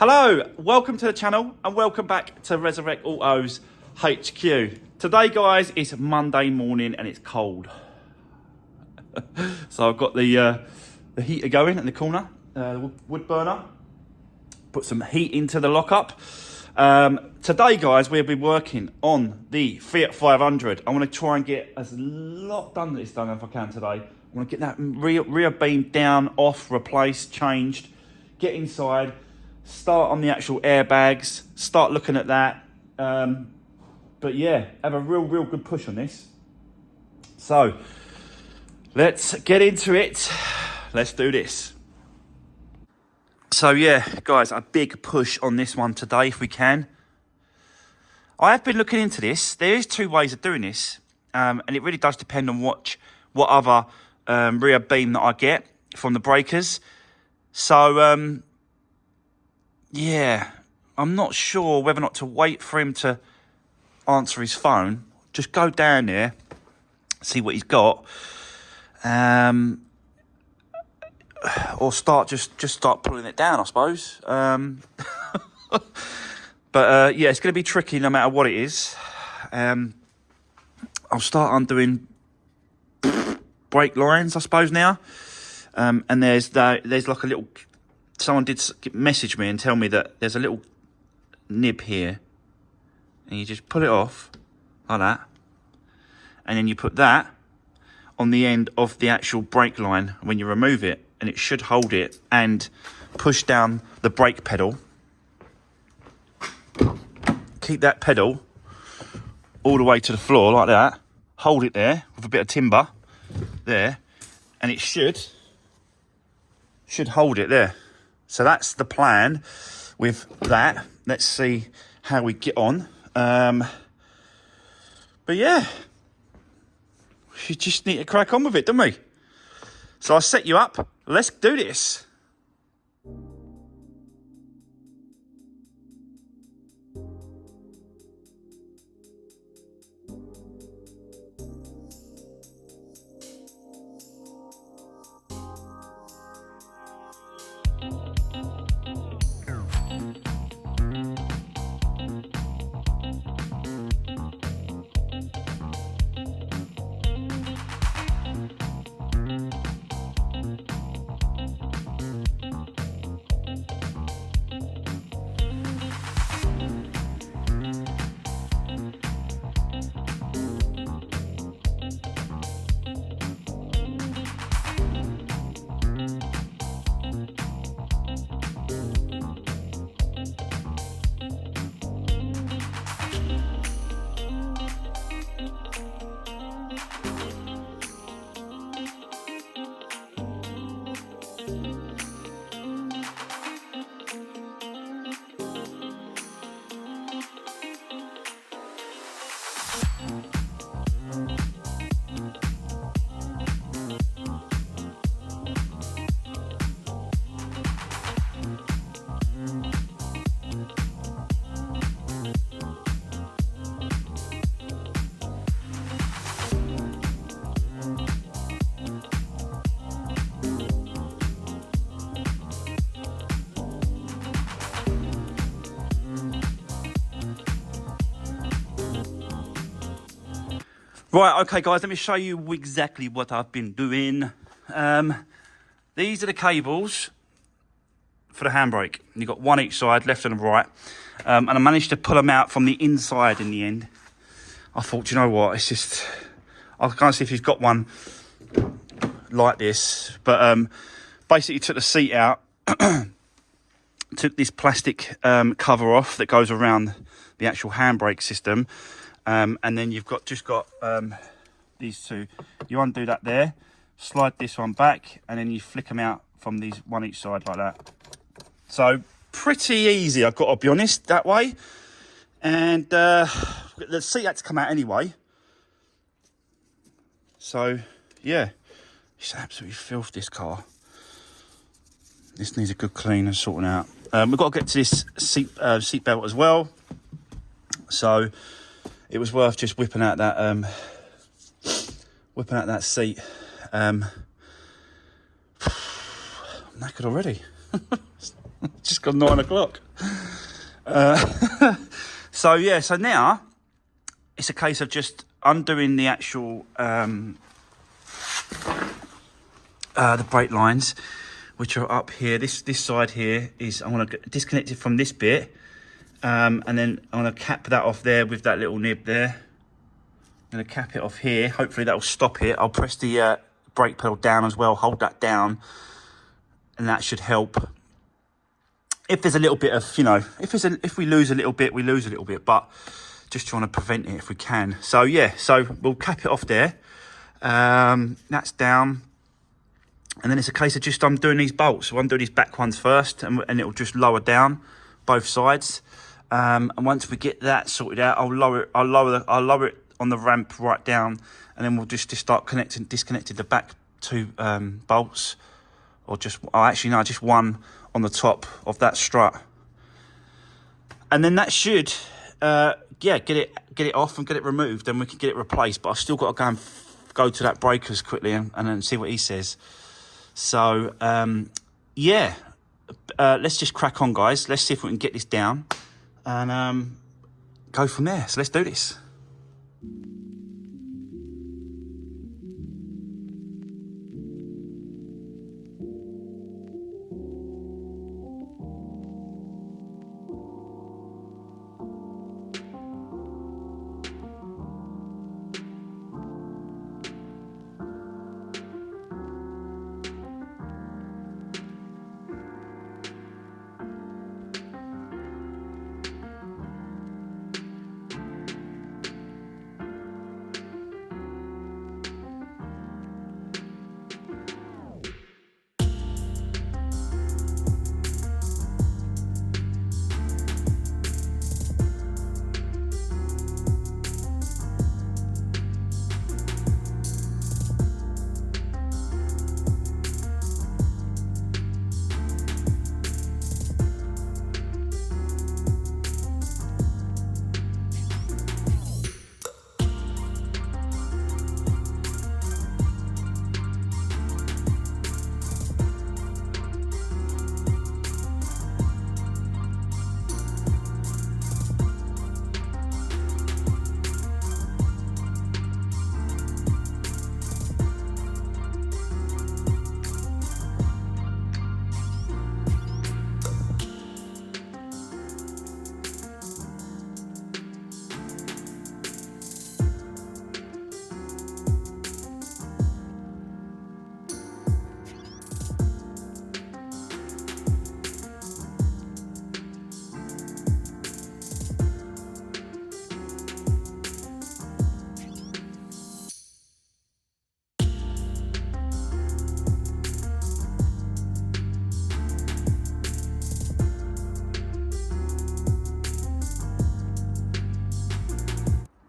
Hello, welcome to the channel and welcome back to Resurwreck Autos HQ. Today guys, it's Monday morning and it's cold. So I've got the heater going in the corner, the wood burner. Put some heat into the lockup. Today guys, we'll be working on the Fiat 500. I want to try and get as lot done as done if I can today. I want to get that rear beam down, off, replaced, changed, get inside, start on the actual airbags, start looking at that. But yeah, have a real good push on this. So let's get into it. Let's do this. So yeah, guys, a big push on this one today if we can. I have been looking into this. There is two ways of doing this, and it really does depend on what other rear beam that I get from the breakers. So yeah, I'm not sure whether or not to wait for him to answer his phone. Just go down there, see what he's got, or just start pulling it down, I suppose. But yeah, it's going to be tricky no matter what it is. I'll start undoing brake lines, I suppose now. And there's like a little. Someone did message me and tell me that there's a little nib here, and you just pull it off like that, and then you put that on the end of the actual brake line when you remove it, and it should hold it and push down the brake pedal. Keep that pedal all the way to the floor like that. Hold it there with a bit of timber there, and it should hold it there. So that's the plan with that. Let's see how we get on. But yeah, we just need to crack on with it, don't we? So I'll set you up. Let's do this. Right, okay guys, let me show you exactly what I've been doing. These are the cables for the handbrake. You've got one each side, left and right. And I managed to pull them out from the inside in the end. I thought, you know what, it's just, I can't see if he's got one like this. But basically took the seat out, took this plastic cover off that goes around the actual handbrake system. And then you've just got these two. You undo that there, slide this one back, and then you flick them out from these one each side like that. So pretty easy, I've got to be honest, that way. And the seat had to come out anyway. So yeah, it's absolutely filth, this car. This needs a good clean and sorting out. We've got to get to this seat belt as well. So it was worth just whipping out that seat. I'm knackered already. It's just gone 9 o'clock. So yeah, so now it's a case of just undoing the actual the brake lines, which are up here. This side here is, I'm going to disconnect it from this bit, and then I'm going to cap that off there with that little nib there. I'm going to cap it off here. Hopefully that will stop it. I'll press the brake pedal down as well, hold that down, and that should help. If there's a little bit of, you know, if we lose a little bit, we lose a little bit, but just trying to prevent it if we can. So yeah, so we'll cap it off there. That's down. And then it's a case of just undoing these bolts. So undo these back ones first, and it'll just lower down both sides. And once we get that sorted out, I'll lower it on the ramp right down, and then we'll just start disconnecting the back two bolts, or just, oh, actually no, just one on the top of that strut, and then that should yeah, get it off and get it removed, then we can get it replaced. But I've still got to go to that breakers quickly and then see what he says. So yeah, let's just crack on, guys. Let's see if we can get this down and go from there. So let's do this.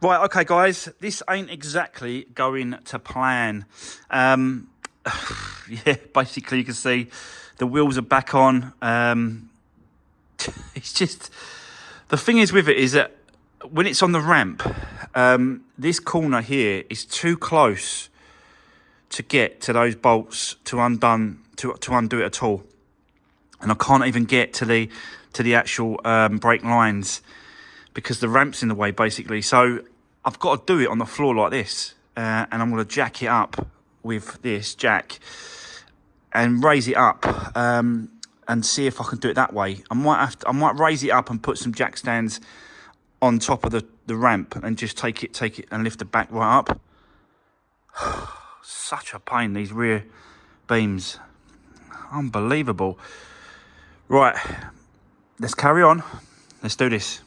Right, okay, guys, this ain't exactly going to plan. Yeah, basically you can see the wheels are back on. It's just, the thing is with it is that when it's on the ramp, this corner here is too close to get to those bolts to undo it at all. And I can't even get to the actual brake lines because the ramp's in the way, basically. So I've got to do it on the floor like this, and I'm going to jack it up with this jack and raise it up and see if I can do it that way. I might raise it up and put some jack stands on top of the ramp and just take it and lift the back right up. Such a pain, these rear beams, unbelievable. Right, let's carry on. Let's do this.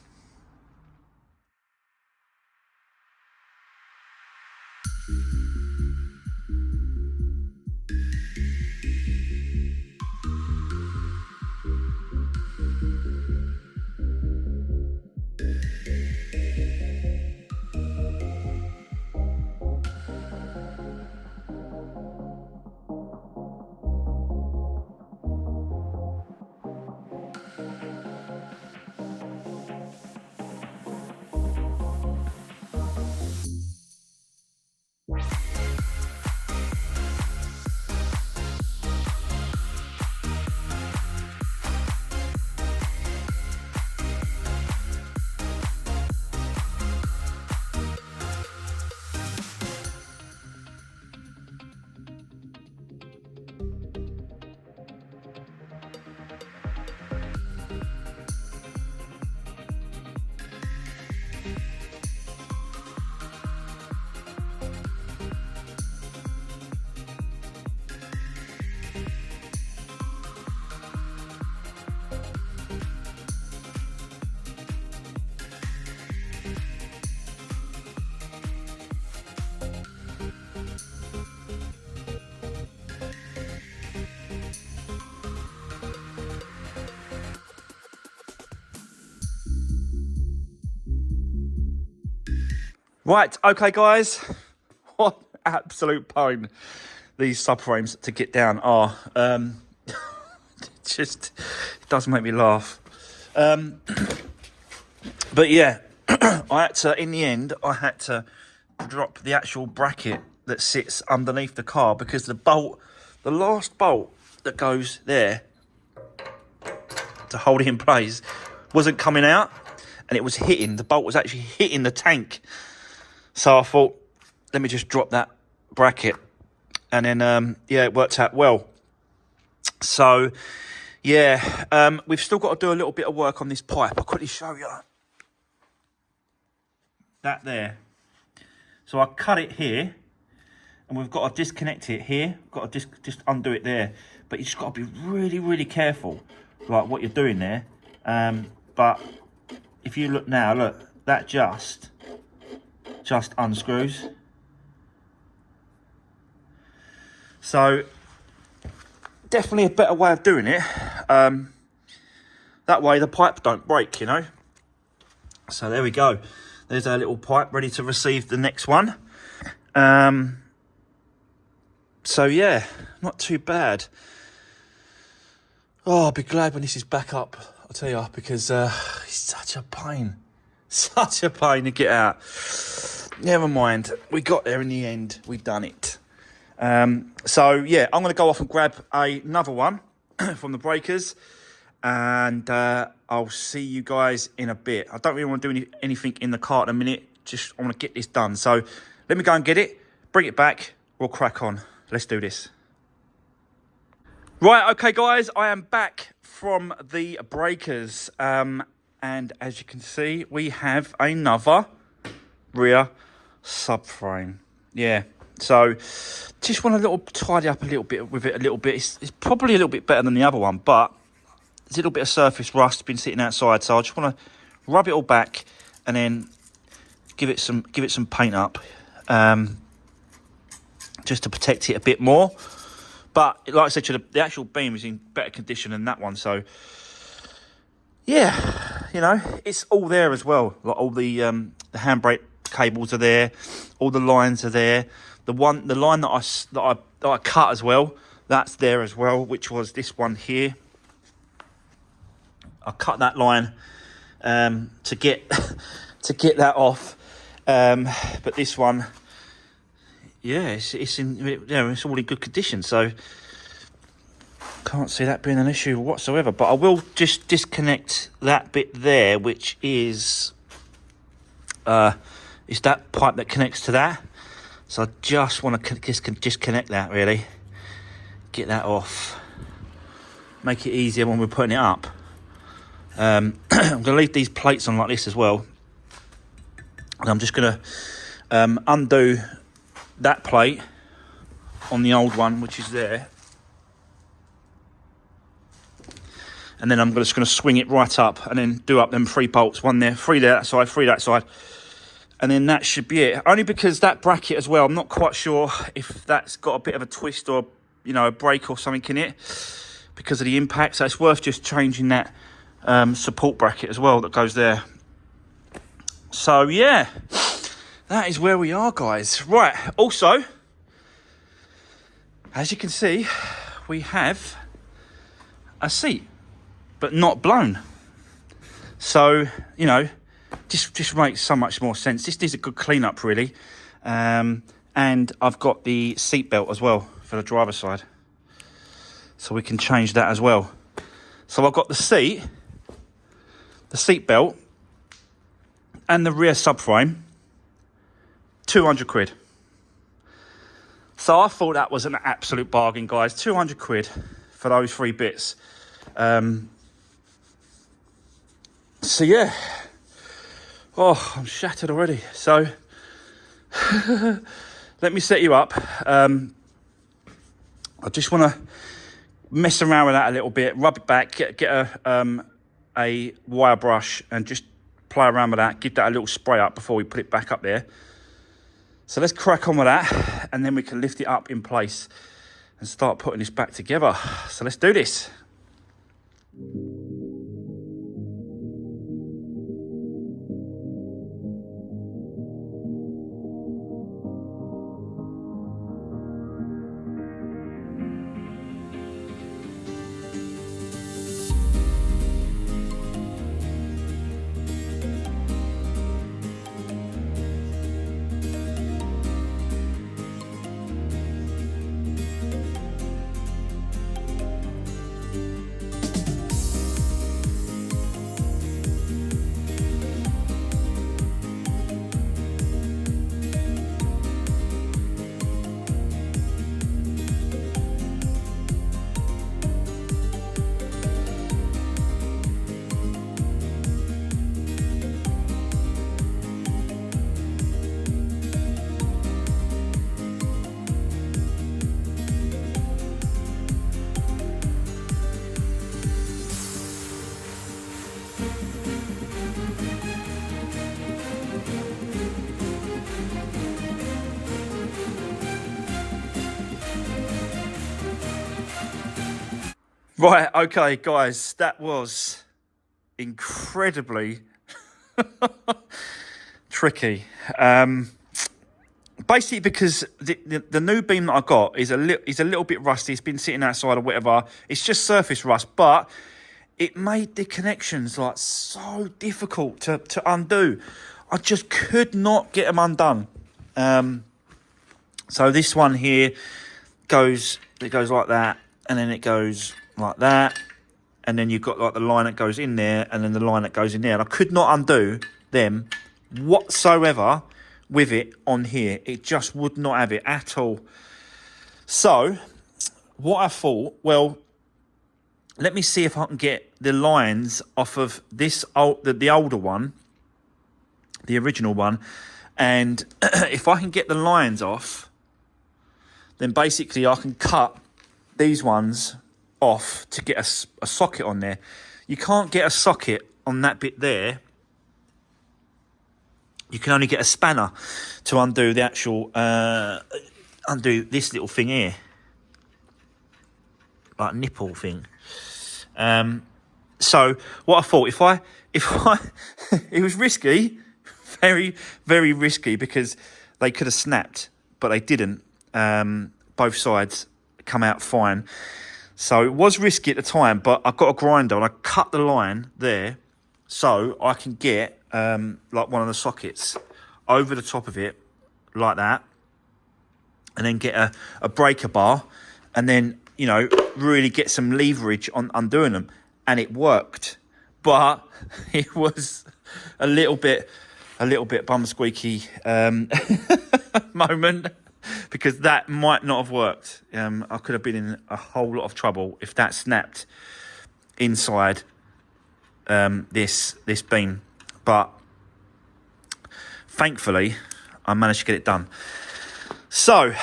Right, okay guys, what absolute pain these subframes to get down are. It does make me laugh. But yeah, I had to, in the end, I had to drop the actual bracket that sits underneath the car because the last bolt that goes there to hold it in place wasn't coming out, and the bolt was actually hitting the tank. So I thought, let me just drop that bracket, and then yeah, it worked out well. So yeah, we've still got to do a little bit of work on this pipe. I'll quickly show you that there. So I cut it here, and we've got to disconnect it here. We've got to just undo it there. But you just got to be really, really careful, like what you're doing there. But if you look now, look, that just unscrews. So definitely a better way of doing it. That way the pipe don't break, you know. So there we go. There's our little pipe ready to receive the next one. So yeah, not too bad. Oh, I'll be glad when this is back up, I'll tell you, because it's such a pain. Such a pain to get out. Never mind, we got there in the end. We've done it. So yeah, I'm going to go off and grab another one from the breakers, and I'll see you guys in a bit. I don't really want to do anything in the car at a minute. I want to get this done. So let me go and get it, bring it back, we'll crack on. Let's do this. Right, okay guys, I am back from the breakers, and as you can see, we have another rear subframe. Yeah, so just want to tidy up a little bit with it a little bit. It's probably a little bit better than the other one, but there's a little bit of surface rust been sitting outside, so I just want to rub it all back and then give it some paint up, just to protect it a bit more. But like I said, the actual beam is in better condition than that one, so yeah, you know, it's all there as well. Like all the handbrake cables are there, all the lines are there. The line that I cut as well, that's there as well, which was this one here. I cut that line to get that off, but this one, yeah, it's all in good condition, so can't see that being an issue whatsoever. But I will just disconnect that bit there, which is that pipe that connects to that. So I just want to just connect that, really, get that off, make it easier when we're putting it up. I'm going to leave these plates on like this as well, and I'm just going to undo that plate on the old one, which is there, and then I'm just going to swing it right up and then do up them 3 bolts, one there, 3 that side, 3 that side, and then that should be it. Only because that bracket as well, I'm not quite sure if that's got a bit of a twist or, you know, a break or something in it because of the impact, so it's worth just changing that support bracket as well that goes there. So yeah, that is where we are, guys. Right, also, as you can see, we have a seat, but not blown. So, you know, just makes so much more sense. This needs a good clean up, really. And I've got the seat belt as well for the driver's side, so we can change that as well. So I've got the seat belt, and the rear subframe, 200 quid. So I thought that was an absolute bargain, guys. 200 quid for those 3 bits. So yeah. Oh, I'm shattered already. So let me set you up. I just want to mess around with that a little bit, rub it back, get a wire brush and just play around with that, give that a little spray up before we put it back up there. So let's crack on with that, and then we can lift it up in place and start putting this back together. So let's do this. Right, okay, guys, that was incredibly tricky. Basically, because the new beam that I got is a little bit rusty. It's been sitting outside or whatever. It's just surface rust, but it made the connections like so difficult to undo. I just could not get them undone. So this one here goes like that, and then it goes like that, and then you've got like the line that goes in there, and then the line that goes in there. And I could not undo them whatsoever with it on here. It just would not have it at all. So what I thought, well, let me see if I can get the lines off of this the older one, the original one, and if I can get the lines off, then basically I can cut these ones off to get a socket on there. You can't get a socket on that bit there. You can only get a spanner to undo the actual, undo this little thing here. Like nipple thing. So what I thought, if I, it was risky, very, very risky, because they could have snapped, but they didn't. Both sides come out fine. So it was risky at the time, but I got a grinder and I cut the line there so I can get like one of the sockets over the top of it like that, and then get a breaker bar, and then, you know, really get some leverage on undoing them. And it worked, but it was a little bit bum squeaky moment, because that might not have worked. I could have been in a whole lot of trouble if that snapped inside this beam. But thankfully, I managed to get it done. So,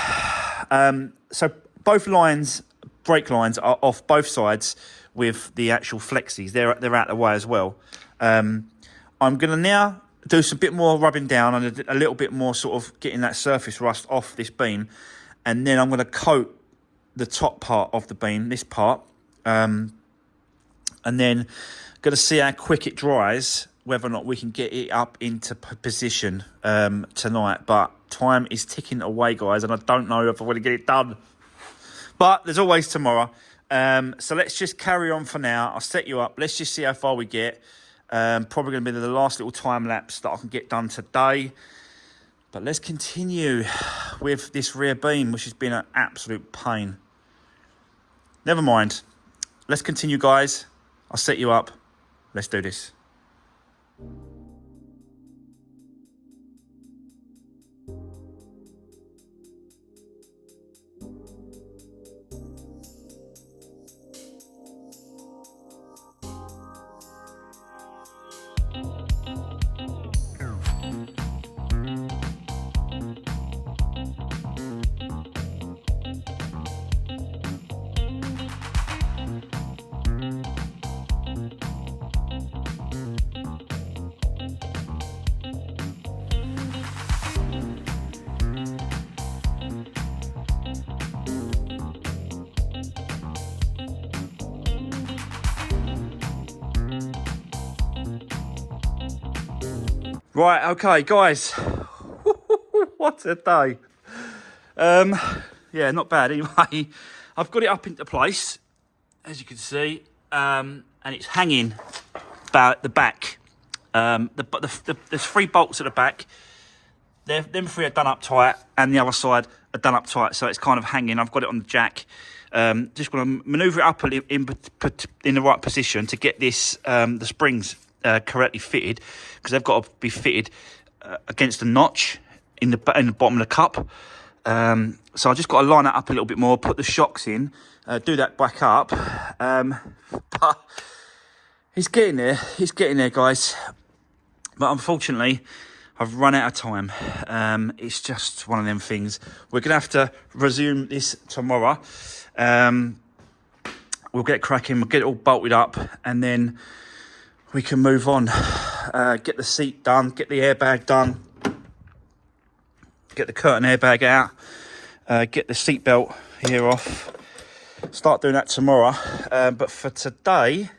so both lines, brake lines, are off both sides with the actual flexies. They're out of the way as well. I'm going to now do some bit more rubbing down and a little bit more sort of getting that surface rust off this beam, and then I'm going to coat the top part of the beam, this part, and then going to see how quick it dries, whether or not we can get it up into position tonight. But time is ticking away, guys, and I don't know if I want to get it done, but there's always tomorrow. So let's just carry on for now. I'll set you up. Let's just see how far we get. Probably going to be the last little time lapse that I can get done today. But let's continue with this rear beam, which has been an absolute pain. Never mind. Let's continue, guys. I'll set you up. Let's do this. Right, okay, guys. What a day. Yeah, not bad. Anyway, I've got it up into place, as you can see, and it's hanging about the back. There's 3 bolts at the back. Them 3 are done up tight, and the other side are done up tight, so it's kind of hanging. I've got it on the jack. Just going to manoeuvre it up in the right position to get this the springs correctly fitted, because they've got to be fitted against the notch in the bottom of the cup. So I just got to line it up a little bit more, put the shocks in, do that back up. But it's getting there, guys. But unfortunately, I've run out of time. It's just one of them things. We're going to have to resume this tomorrow. We'll get cracking, we'll get it all bolted up, and then we can move on. Get the seat done, get the airbag done, get the curtain airbag out, get the seat belt here off, Start doing that tomorrow. But for today,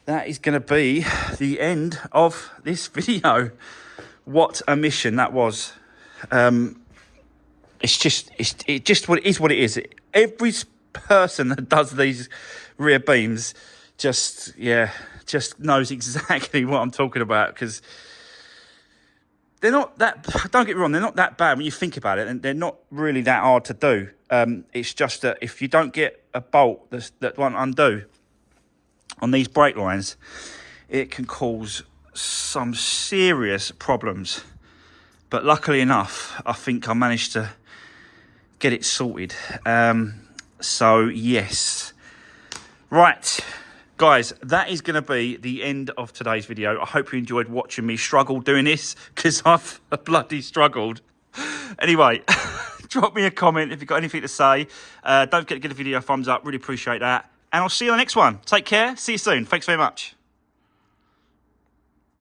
that is going to be the end of this video. What a mission that was. It's just what it is. Every person that does these rear beams just knows exactly what I'm talking about, because they're not that, don't get me wrong, they're not that bad when you think about it, and they're not really that hard to do. It's just that if you don't get a bolt that won't undo on these brake lines, it can cause some serious problems. But luckily enough, I think I managed to get it sorted. So yes. Right, guys, that is going to be the end of today's video. I hope you enjoyed watching me struggle doing this, because I've bloody struggled. Anyway, drop me a comment if you've got anything to say. Don't forget to give the video a thumbs up. Really appreciate that. And I'll see you on the next one. Take care. See you soon. Thanks very much.